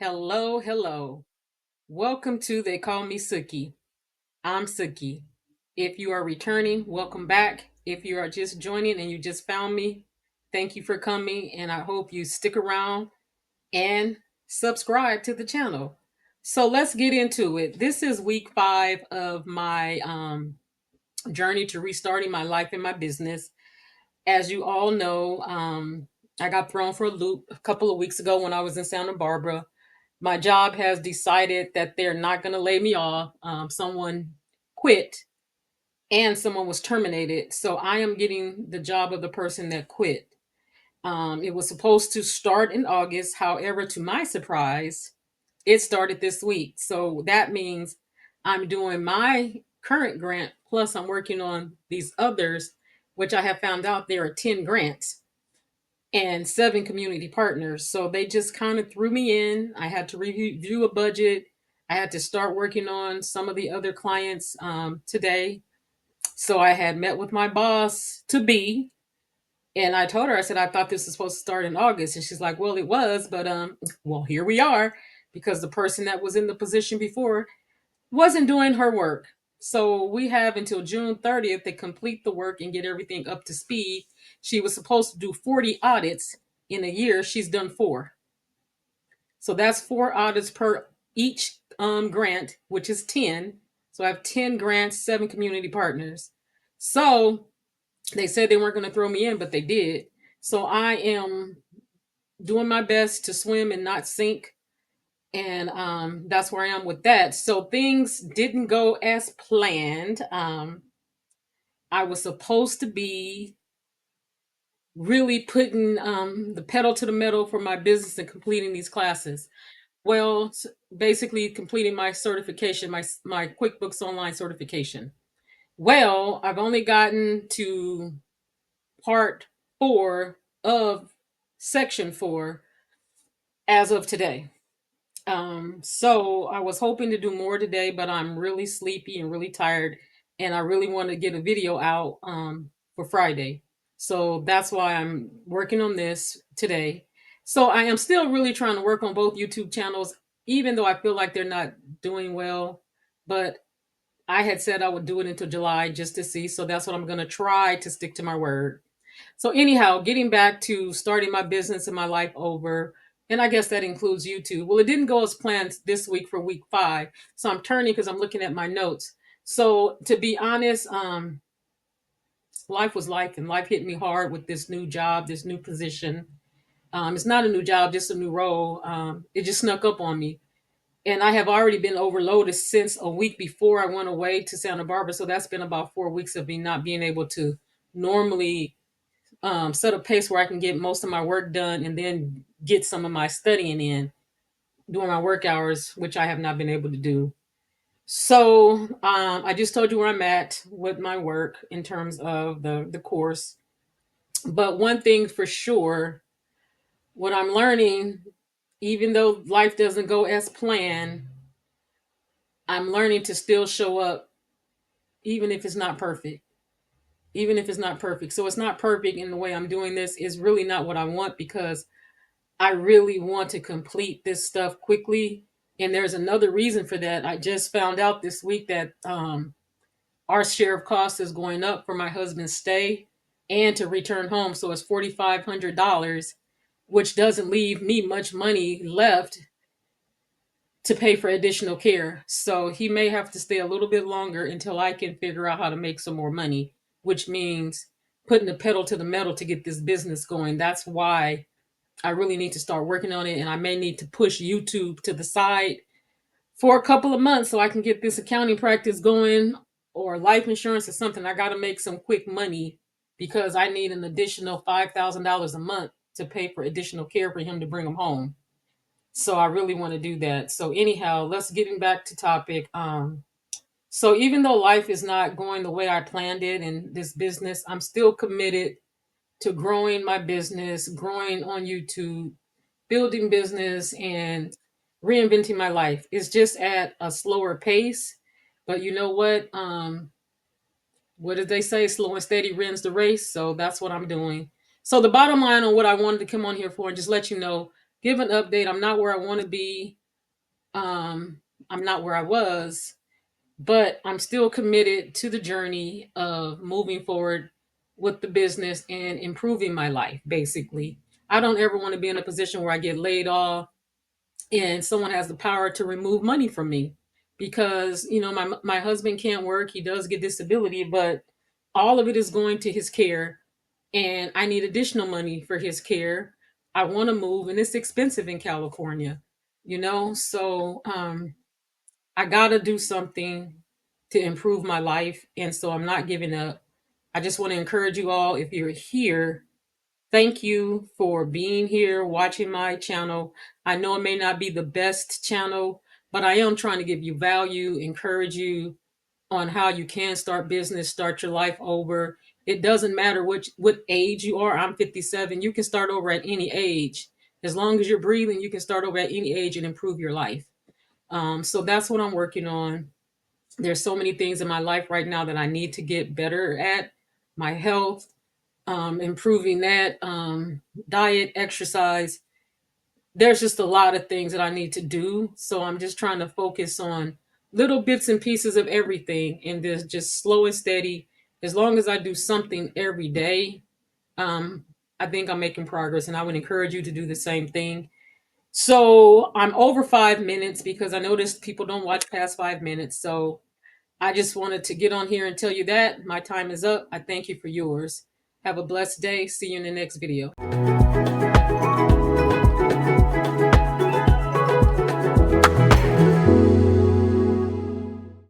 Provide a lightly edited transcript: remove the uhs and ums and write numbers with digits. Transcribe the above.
Hello, hello. Welcome to They Call Me Sookie. I'm Sookie. If you are returning, welcome back. If you are just joining and you just found me, thank you for coming and I hope you stick around and subscribe to the channel. So let's get into it. This is week 5 of my journey to restarting my life and my business. As you all know, I got thrown for a loop a couple of weeks ago when I was in Santa Barbara. My job has decided that they're not going to lay me off. Someone quit and someone was terminated. So I am getting the job of the person that quit. It was supposed to start in August. However, to my surprise, it started this week. So that means I'm doing my current grant, plus I'm working on these others, which I have found out there are 10 grants and 7 community partners. So they just kind of threw me in. I had to review a budget. I had to start working on some of the other clients today. So I had met with my boss to be, and I told her, I said, I thought this was supposed to start in August. And she's like, well, it was, but well, here we are, because the person that was in the position before wasn't doing her work. So we have until June 30th to complete the work and get everything up to speed. She was supposed to do 40 audits in a year. She's done 4. So that's 4 audits per each grant, which is 10. So I have 10 grants, 7 community partners. So they said they weren't going to throw me in, but they did. So I am doing my best to swim and not sink, and that's where I am with that. So things didn't go as planned. I was supposed to be really putting the pedal to the metal for my business and completing these classes. Well, basically completing my certification, my QuickBooks Online certification. Well, I've only gotten to part 4 of section 4 as of today. So I was hoping to do more today, but I'm really sleepy and really tired, and I really want to get a video out for Friday. So that's why I'm working on this today. So I am still really trying to work on both YouTube channels, even though I feel like they're not doing well. But I had said I would do it until July just to see. So that's what I'm going to try to stick to my word. So anyhow, getting back to starting my business and my life over, and I guess that includes YouTube. Well, it didn't go as planned this week for week 5. So I'm turning because I'm looking at my notes. So to be honest, life was life, and life hit me hard with this new job, this new position. It's not a new job, just a new role. It just snuck up on me. And I have already been overloaded since a week before I went away to Santa Barbara. So that's been about 4 weeks of me not being able to normally set a pace where I can get most of my work done and then get some of my studying in during my work hours, which I have not been able to do. So I just told you where I'm at with my work in terms of the course. But one thing for sure, what I'm learning, even though life doesn't go as planned, I'm learning to still show up, even if it's not perfect. Even if it's not perfect. So it's not perfect in the way I'm doing this. Is really not what I want, because I really want to complete this stuff quickly. And there's another reason for that. I just found out this week that our share of costs is going up for my husband's stay and to return home. So it's $4,500, which doesn't leave me much money left to pay for additional care. So he may have to stay a little bit longer until I can figure out how to make some more money, which means putting the pedal to the metal to get this business going. That's why I really need to start working on it, and I may need to push YouTube to the side for a couple of months so I can get this accounting practice going, or life insurance or something. I got to make some quick money because I need an additional $5,000 a month to pay for additional care for him to bring him home. So I really want to do that. So anyhow, let's getting back to topic. So even though life is not going the way I planned it in this business, I'm still committed to growing my business, growing on YouTube, building business, and reinventing my life. It's just at a slower pace. But you know what did they say? Slow and steady wins the race. So that's what I'm doing. So the bottom line on what I wanted to come on here for and just let you know, give an update. I'm not where I want to be. Um, I'm not where I was, but I'm still committed to the journey of moving forward with the business and improving my life, basically. I don't ever want to be in a position where I get laid off and someone has the power to remove money from me because, my husband can't work. He does get disability, but all of it is going to his care, and I need additional money for his care. I want to move, and it's expensive in California, so I gotta do something to improve my life. And so I'm not giving up. I just want to encourage you all, if you're here, thank you for being here, watching my channel. I know it may not be the best channel, but I am trying to give you value, encourage you on how you can start business, start your life over. It doesn't matter what age you are. I'm 57. You can start over at any age. As long as you're breathing, you can start over at any age and improve your life. So that's what I'm working on. There's so many things in my life right now that I need to get better at. My health, improving that, diet, exercise. There's just a lot of things that I need to do. So I'm just trying to focus on little bits and pieces of everything, and just slow and steady. As long as I do something every day, um, I think I'm making progress, and I would encourage you to do the same thing. So I'm over 5 minutes because I noticed people don't watch past 5 minutes. So I just wanted to get on here and tell you that my time is up. I thank you for yours. Have a blessed day. See you in the next video.